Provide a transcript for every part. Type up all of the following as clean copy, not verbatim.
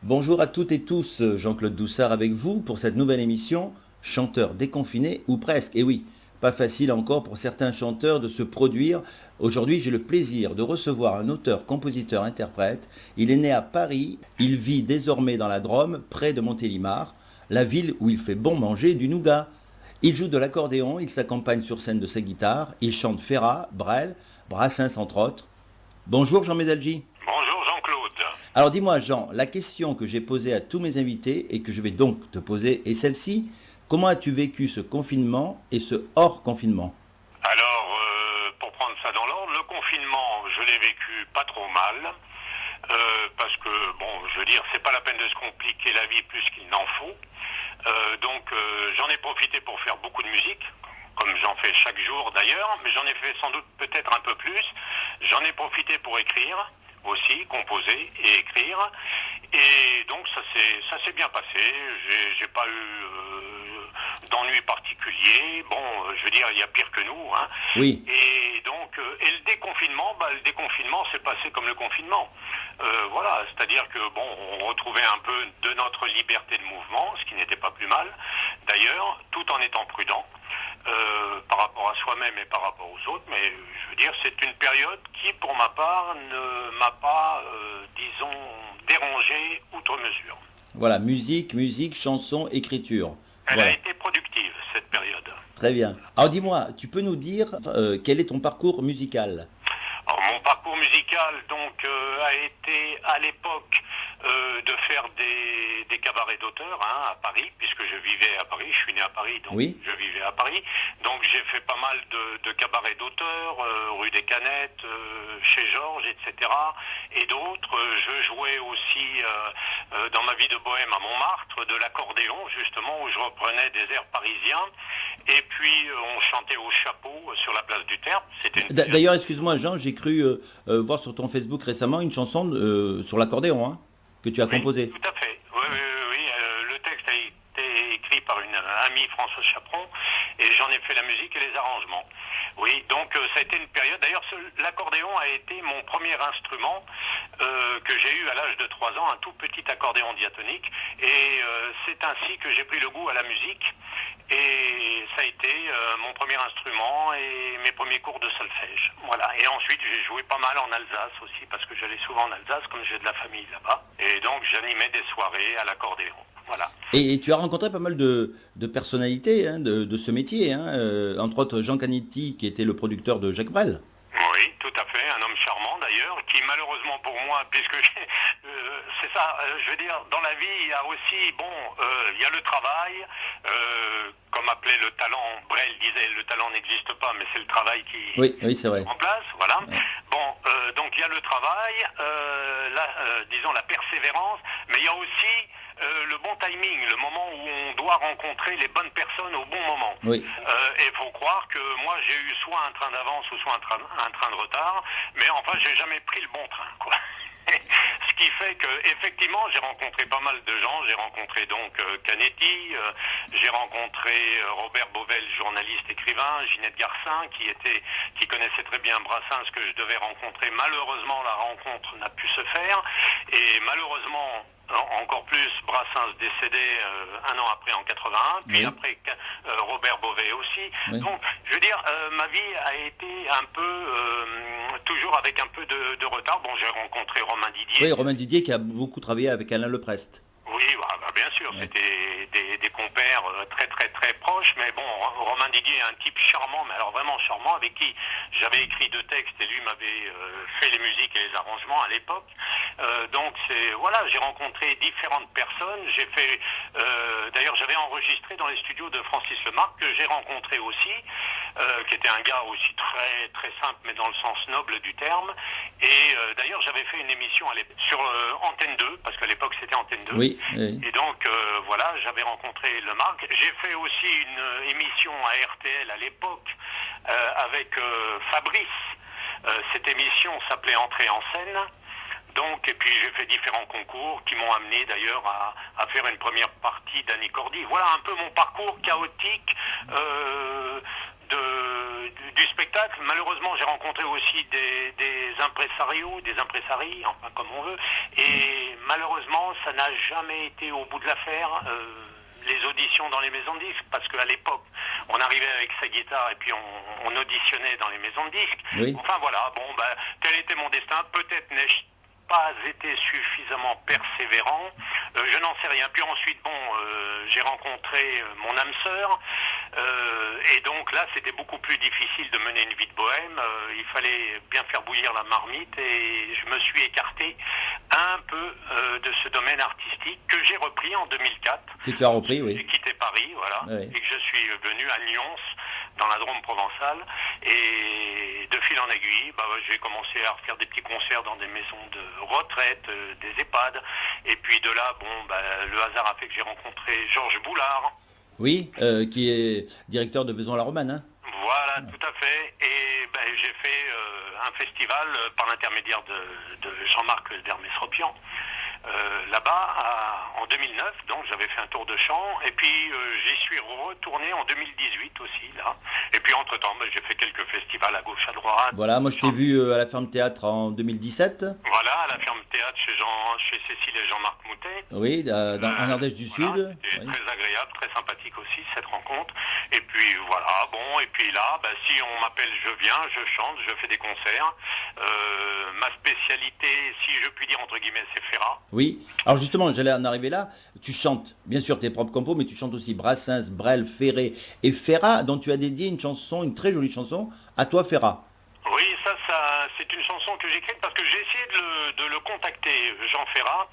Bonjour à toutes et tous, Jean-Claude Doussard avec vous pour cette nouvelle émission, chanteur déconfiné ou presque. Et oui, pas facile encore pour certains chanteurs de se produire. Aujourd'hui, j'ai le plaisir de recevoir un auteur, compositeur, interprète. Il est né à Paris, il vit désormais dans la Drôme, près de Montélimar, la ville où il fait bon manger du nougat. Il joue de l'accordéon, il s'accompagne sur scène de sa guitare, il chante Ferrat, Brel, Brassens entre autres. Bonjour Jean Médalgi. Bonjour Jean-Claude. Alors dis-moi Jean, la question que j'ai posée à tous mes invités et que je vais donc te poser est celle-ci. Comment as-tu vécu ce confinement et ce hors confinement? Alors, pour prendre ça dans l'ordre, le confinement, je l'ai vécu pas trop mal, parce que, bon, je veux dire, c'est pas la peine de se compliquer la vie plus qu'il n'en faut. J'en ai profité pour faire beaucoup de musique, comme j'en fais chaque jour d'ailleurs, mais j'en ai fait sans doute peut-être un peu plus. J'en ai profité pour écrire aussi, composer et écrire. Et donc ça s'est bien passé. J'ai pas eu d'ennui particulier. Bon, je veux dire, il y a pire que nous, hein. Oui. Et donc, et le déconfinement s'est passé comme le confinement. Voilà, c'est-à-dire que bon, on retrouvait un peu de notre liberté de mouvement, ce qui n'était pas plus mal. D'ailleurs, tout en étant prudent. Par rapport à soi-même et par rapport aux autres, mais je veux dire, c'est une période qui, pour ma part, ne m'a pas, disons, dérangé outre mesure. Voilà, musique, chanson, écriture. Elle a Voilà, été productive, cette période. très bien. Alors dis-moi, tu peux nous dire quel est ton parcours musical? Alors, mon parcours musical a été à l'époque de faire des cabarets d'auteurs à Paris, puisque je vivais à Paris, je suis né à Paris, donc Oui. je vivais à Paris. Donc j'ai fait pas mal de cabarets d'auteurs, rue des Canettes, chez Georges, etc. Et d'autres. Je jouais aussi dans ma vie de bohème à Montmartre de l'accordéon, justement, où je reprenais des airs parisiens. Et puis on chantait au chapeau sur la place du Tertre. C'était une D'ailleurs, excuse-moi Jean, j'ai cru voir sur ton Facebook récemment une chanson sur l'accordéon que tu as Oui, composée. tout à fait. Oui. Le texte a été écrit par une amie, Françoise Chaperon, et j'en ai fait la musique et les arrangements. Oui, donc ça a été une période. D'ailleurs, l'accordéon a été mon premier instrument que j'ai eu à l'âge de 3 ans, un tout petit accordéon diatonique. Et c'est ainsi que j'ai pris le goût à la musique. Et ça a été mon premier instrument et mes premiers cours de solfège. Voilà. Et ensuite, j'ai joué pas mal en Alsace aussi, parce que j'allais souvent en Alsace, comme j'ai de la famille là-bas. Et donc, j'animais des soirées à l'accordéon. Voilà. Et tu as rencontré pas mal de personnalités de ce métier, entre autres Jean Canetti, qui était le producteur de Jacques Brel. Oui, tout à fait, un homme charmant d'ailleurs, qui malheureusement pour moi, puisque c'est ça, je veux dire, dans la vie, il y a aussi, bon, il y a le travail, comme appelait le talent, Brel disait, le talent n'existe pas, mais c'est le travail qui Oui, oui, c'est vrai. en place, voilà. Ouais. Bon, donc il y a le travail, disons la persévérance, mais il y a aussi le bon timing, le moment où on doit rencontrer les bonnes personnes au bon moment. Oui. Et il faut croire que moi j'ai eu soit un train d'avance ou soit un train de retard, mais enfin j'ai jamais pris le bon train, quoi. Ce qui fait que effectivement j'ai rencontré pas mal de gens, j'ai rencontré donc Canetti, j'ai rencontré Robert Bovel, journaliste écrivain, Ginette Garcin qui connaissait très bien Brassens, que je devais rencontrer. Malheureusement la rencontre n'a pu se faire et malheureusement encore plus Brassens décédé un an après en 81, puis Oui. après Robert Bovet aussi. Oui. Donc je veux dire, ma vie a été un peu toujours avec un peu de retard. Bon, j'ai rencontré Romain Didier. Oui, Romain Didier qui a beaucoup travaillé avec Alain Leprest. Oui, bien sûr, Ouais. c'était des compères très proches, mais bon, Romain Didier est un type charmant, mais alors vraiment charmant, avec qui j'avais écrit 2 textes et lui m'avait fait les musiques et les arrangements à l'époque. Voilà, j'ai rencontré différentes personnes, d'ailleurs j'avais enregistré dans les studios de Francis Lemarque, que j'ai rencontré aussi, qui était un gars aussi très simple, mais dans le sens noble du terme, et d'ailleurs j'avais fait une émission à l'époque sur Antenne 2, parce qu'à l'époque c'était Antenne 2. Oui, oui. Et donc, voilà, j'avais rencontré Lemarque. J'ai fait aussi une émission à RTL à l'époque avec Fabrice. Cette émission s'appelait Entrée en scène. Donc, et puis j'ai fait différents concours qui m'ont amené d'ailleurs à faire une première partie d'Annie Cordy. Voilà un peu mon parcours chaotique du spectacle. Malheureusement, j'ai rencontré aussi des impresarios, des impresaries, enfin comme on veut. Et malheureusement, ça n'a jamais été au bout de l'affaire. Les auditions dans les maisons de disques, parce qu'à l'époque, on arrivait avec sa guitare et puis on auditionnait dans les maisons de disques. Oui. Enfin voilà, bon, tel était mon destin. Peut-être n'ai-je pas été suffisamment persévérant, je n'en sais rien. Puis ensuite, bon, j'ai rencontré mon âme sœur, et donc là, c'était beaucoup plus difficile de mener une vie de bohème. Il fallait bien faire bouillir la marmite, et je me suis écarté un peu de ce domaine artistique que j'ai repris en 2004. Que tu as repris, oui. J'ai quitté Paris, voilà, Oui. et que je suis venu à Nyons, dans la Drôme provençale, et de fil en aiguille, j'ai commencé à faire des petits concerts dans des maisons de retraite, des EHPAD, et puis de là, le hasard a fait que j'ai rencontré Georges Boulard. Oui, qui est directeur de Vaison-la-Romaine, hein. Voilà, tout à fait. Et j'ai fait un festival par l'intermédiaire de Jean-Marc Dermesropian, là-bas, en 2009. Donc j'avais fait un tour de chant. Et puis j'y suis retourné en 2018 aussi, là. Et puis entre-temps, j'ai fait quelques festivals à gauche, à droite. Voilà, moi je t'ai vu à la Ferme Théâtre en 2017. Voilà, à la Ferme Théâtre chez Cécile et Jean-Marc Moutet. Oui, en Ardèche du Voilà, Sud. c'était Oui. très agréable, très sympathique aussi cette rencontre. Et puis voilà, bon, et puis là, si on m'appelle, je viens, je chante, je fais des concerts. Ma spécialité, si je puis dire entre guillemets, c'est Ferrat. Oui, alors justement, j'allais en arriver là. Tu chantes, bien sûr, tes propres compos, mais tu chantes aussi Brassens, Brel, Ferré et Ferrat, dont tu as dédié une chanson, une très jolie chanson, à toi Ferrat. Oui, ça c'est une chanson que j'ai écrite parce que j'ai essayé de le contacter, Jean Ferrat,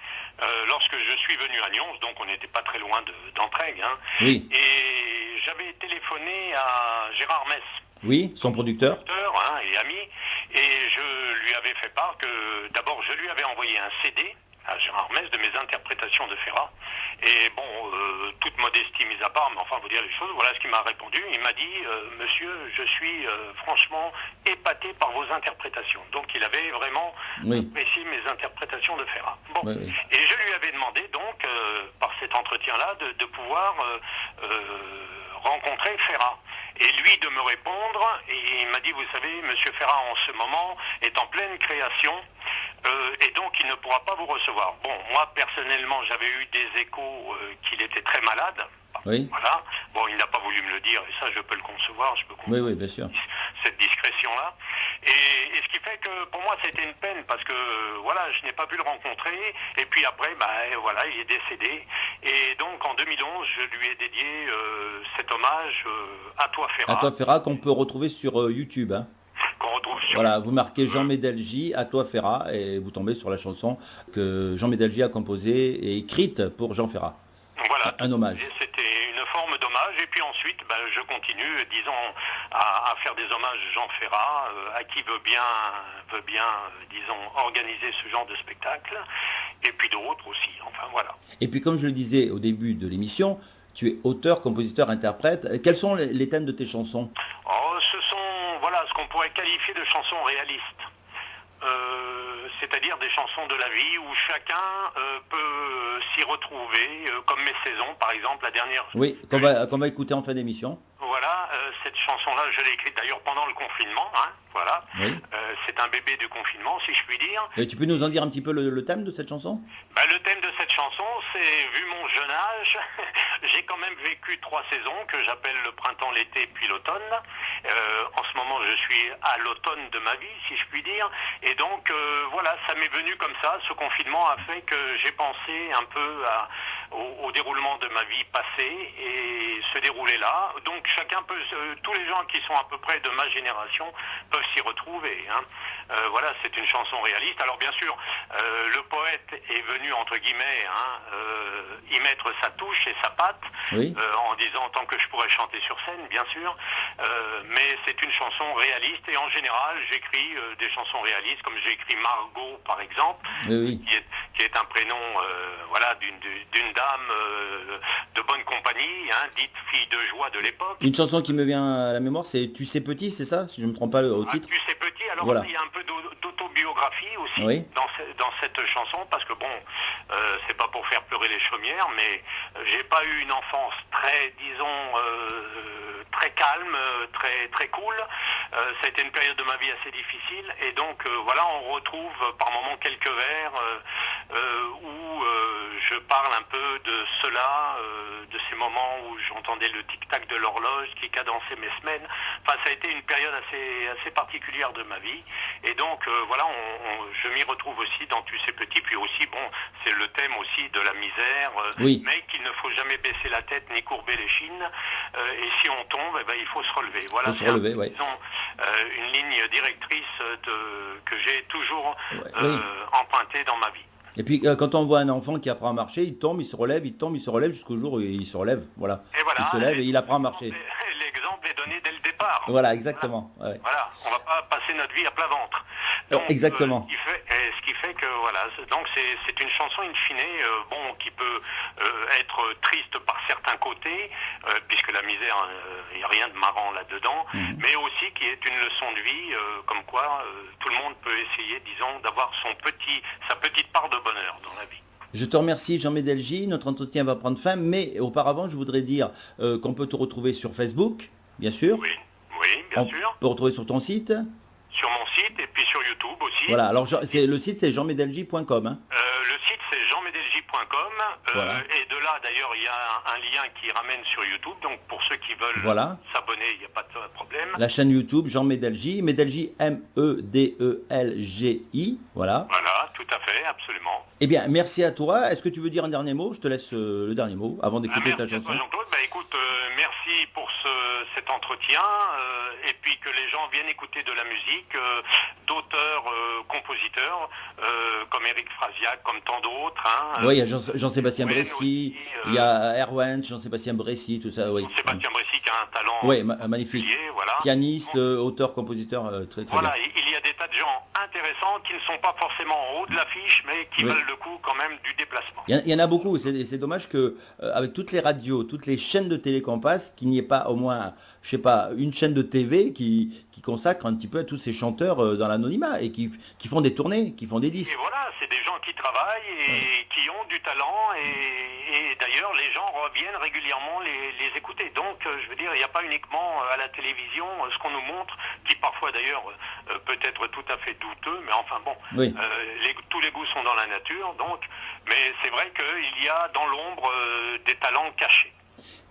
lorsque je suis venu à Nyons, donc on n'était pas très loin d'Entraigues, hein. Oui. Et j'avais téléphoné à Gérard Mess. Oui, son producteur. Et ami, et je lui avais fait part que d'abord je lui avais envoyé un CD à Gérard Mess de mes interprétations de Ferrat. Et bon, toute modestie mise à part, mais enfin vous dire les choses, voilà ce qu'il m'a répondu. Il m'a dit, monsieur, je suis franchement épaté par vos interprétations. Donc il avait vraiment apprécié mes interprétations de Ferrat. Bon, Oui. et je lui avais demandé donc, par cet entretien-là, de pouvoir rencontrer Ferrat. Et lui de me répondre, et il m'a dit, vous savez, monsieur Ferrat en ce moment est en pleine création, et donc il ne pourra pas vous recevoir. Bon, moi personnellement j'avais eu des échos qu'il était très malade. Oui. Voilà. Bon, il n'a pas voulu me le dire, et ça je peux le concevoir, je peux comprendre Oui, bien sûr. cette discrétion-là. Et ce qui fait que pour moi c'était une peine, parce que voilà, je n'ai pas pu le rencontrer, et puis après, voilà, il est décédé. Et donc en 2011, je lui ai dédié cet hommage à toi Ferrat. À toi Ferrat, qu'on peut retrouver sur YouTube, hein. Qu'on retrouve sur... Voilà, vous marquez Jean Médelgy, à toi Ferrat, et vous tombez sur la chanson que Jean Médelgy a composée et écrite pour Jean Ferrat. Voilà, un hommage. C'était une forme d'hommage, et puis ensuite je continue, disons, à faire des hommages Jean Ferrat, à qui veut bien, disons, organiser ce genre de spectacle, et puis d'autres aussi, enfin voilà. Et puis comme je le disais au début de l'émission, tu es auteur, compositeur, interprète. Quels sont les thèmes de tes chansons? Ce sont, voilà, ce qu'on pourrait qualifier de chansons réalistes. C'est-à-dire des chansons de la vie où chacun peut s'y retrouver, comme Mes saisons, par exemple, la dernière. Oui, qu'on va écouter en fin d'émission. Voilà, cette chanson-là, je l'ai écrite d'ailleurs pendant le confinement, hein, voilà. Oui. C'est un bébé du confinement, si je puis dire. Et tu peux nous en dire un petit peu le thème de cette chanson? Le thème de cette chanson, c'est, vu mon jeune âge, j'ai quand même vécu 3 saisons que j'appelle le printemps, l'été, puis l'automne. En ce moment, je suis à l'automne de ma vie, si je puis dire. Et donc, voilà, ça m'est venu comme ça. Ce confinement a fait que j'ai pensé un peu au déroulement de ma vie passée et se dérouler là. Donc, chacun peut, tous les gens qui sont à peu près de ma génération peuvent s'y retrouver, hein. Voilà, c'est une chanson réaliste. Alors, bien sûr, le poète est venu, entre guillemets, y mettre sa touche et sa patte, oui. En disant tant que je pourrais chanter sur scène, bien sûr, mais c'est une chanson réaliste, et en général j'écris des chansons réalistes, comme j'ai écrit Margot par exemple, oui. qui est un prénom voilà, d'une dame de bonne compagnie, hein, dite fille de joie de l'époque. Une chanson qui me vient à la mémoire, c'est Tu sais petit, c'est ça, si je ne me trompe pas au titre? Tu sais petit, alors voilà. Il y a un peu d'autobiographie aussi, oui. dans cette chanson, parce que bon, c'est pas pour faire pleurer les chaumières, mais j'ai pas eu une enfance très, disons, très calme, très cool. Ça a été une période de ma vie assez difficile, et donc voilà, on retrouve par moments quelques vers où je parle un peu de cela, de ces moments où j'entendais le tic-tac de l'horloge qui cadençait mes semaines. Enfin, ça a été une période assez particulière de ma vie. Et donc, voilà, je m'y retrouve aussi dans Tous ces petits. Puis aussi, bon, c'est le thème aussi de la misère, Oui. mais qu'il ne faut jamais baisser la tête ni courber les chines. Et si on tombe, eh ben, il faut se relever. Voilà, c'est une ligne directrice que j'ai toujours empruntée dans ma vie. Et puis quand on voit un enfant qui apprend à marcher, il tombe, il se relève, il tombe, il se relève jusqu'au jour où il se relève. Voilà. Et voilà, Il se lève et il apprend à marcher. L'exemple est donné dès le départ. Voilà, exactement. Voilà, ouais. voilà. On ne va pas passer notre vie à plat ventre. Donc, exactement. Ce qui fait que voilà, donc c'est une chanson in fine, bon, qui peut être triste par certains côtés, puisque la misère, il n'y a rien de marrant là-dedans, mais aussi qui est une leçon de vie, comme quoi tout le monde peut essayer, disons, d'avoir sa petite part de bonheur dans la vie. Je te remercie Jean Médelgy, notre entretien va prendre fin, mais auparavant je voudrais dire qu'on peut te retrouver sur Facebook, bien sûr. Oui, bien sûr. On peut retrouver sur ton site. Sur mon site et puis sur YouTube aussi. Voilà, alors le site c'est jeanmedelgy.com. Hein. Le site c'est jeanmedelgy.com voilà. Et de là d'ailleurs il y a un lien qui ramène sur YouTube, donc pour ceux qui veulent s'abonner, il n'y a pas de problème. La chaîne YouTube Jean Médelgy, Médelgy Medelgi, voilà. Voilà, tout à fait, absolument. Eh bien, merci à toi. Est-ce que tu veux dire un dernier mot? Je te laisse le dernier mot avant d'écouter ta chanson. Merci Jean-Claude. Écoute, merci pour cet entretien et puis que les gens viennent écouter de la musique d'auteurs, compositeurs comme Éric Frasiac, comme tant d'autres. Hein, oui, il y a Jean-Sébastien Bressy, il y a Erwan, Jean-Sébastien Bressy, tout ça. Oui. Jean-Sébastien Bressy qui a un talent magnifique. Voilà. Pianiste, auteur, compositeur, très bien. Voilà, il y a des tas de gens intéressants qui ne sont pas forcément en haut de l'affiche, mais qui valent le coup quand même du déplacement. Il y en a beaucoup. C'est dommage que avec toutes les radios, toutes les chaînes de télé qu'on passe, qu'il n'y ait pas au moins, je sais pas, une chaîne de TV qui consacre un petit peu à tous ces chanteurs dans l'anonymat et qui font des tournées, qui font des disques. Et voilà, c'est des gens qui travaillent et qui ont du talent et d'ailleurs les gens reviennent régulièrement les écouter. Donc je veux dire, il n'y a pas uniquement à la télévision ce qu'on nous montre, qui parfois d'ailleurs peut être tout à fait douteux, mais enfin bon, tous les goûts sont dans la nature, donc, mais c'est vrai qu'il y a dans l'ombre des talents cachés.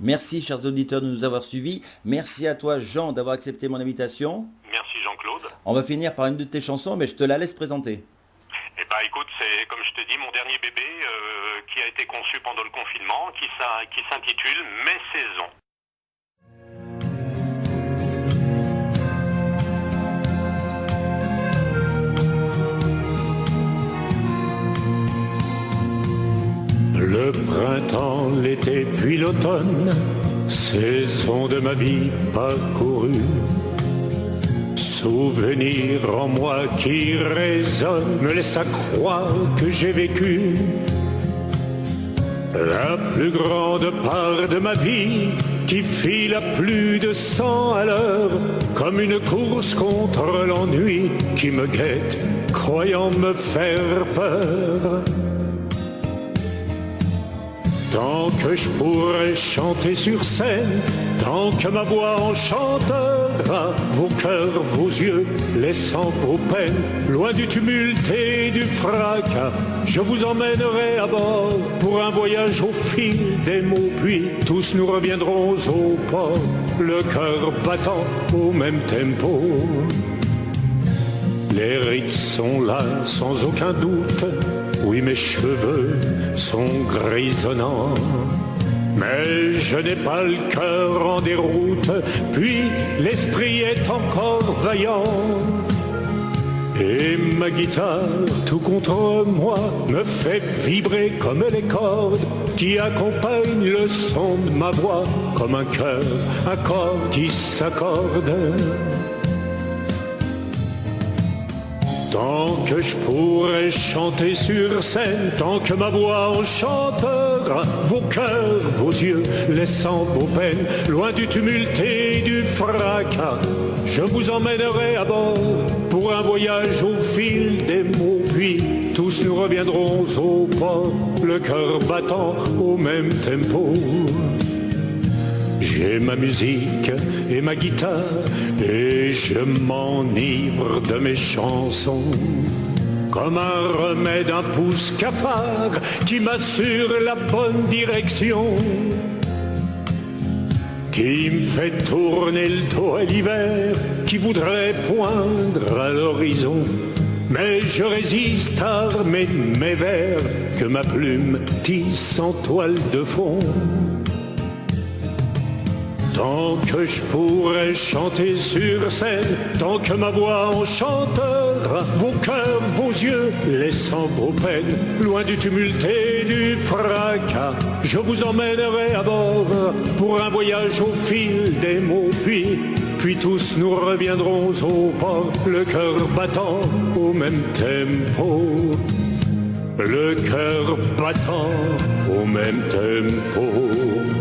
Merci chers auditeurs de nous avoir suivis. Merci à toi Jean d'avoir accepté mon invitation. Merci Jean-Claude. On va finir par une de tes chansons, mais je te la laisse présenter. Eh bien écoute, c'est comme je te dis, mon dernier bébé qui a été conçu pendant le confinement, qui s'intitule Mes saisons. Le printemps, l'été, puis l'automne, saison de ma vie parcourue. Souvenir en moi qui résonne, me laissa croire que j'ai vécu la plus grande part de ma vie, qui file à plus de 100 à l'heure, comme une course contre l'ennui qui me guette, croyant me faire peur. Tant que je pourrai chanter sur scène, tant que ma voix enchantera vos cœurs, vos yeux, laissant vos peines, loin du tumulte et du fracas, je vous emmènerai à bord pour un voyage au fil des mots, puis tous nous reviendrons au port, le cœur battant au même tempo. Les rides sont là sans aucun doute, oui mes cheveux sont grisonnants, mais je n'ai pas le cœur en déroute, puis l'esprit est encore vaillant. Et ma guitare, tout contre moi, me fait vibrer comme les cordes qui accompagnent le son de ma voix, comme un cœur, un corps qui s'accorde. Tant que je pourrai chanter sur scène, tant que ma voix enchantera vos cœurs, vos yeux, laissant vos peines, loin du tumulte et du fracas, je vous emmènerai à bord pour un voyage au fil des mots, puis tous nous reviendrons au port, le cœur battant au même tempo. J'ai ma musique et ma guitare et je m'enivre de mes chansons. comme un remède, un pouce cafard qui m'assure la bonne direction, qui me fait tourner le dos à l'hiver, qui voudrait poindre à l'horizon. Mais je résiste armé de mes vers que ma plume tisse en toile de fond. Tant que je pourrai chanter sur scène, tant que ma voix enchantera vos cœurs, vos yeux, laissant vos peines, loin du tumulte et du fracas, je vous emmènerai à bord pour un voyage au fil des mots, puis tous nous reviendrons au port, le cœur battant au même tempo, le cœur battant au même tempo.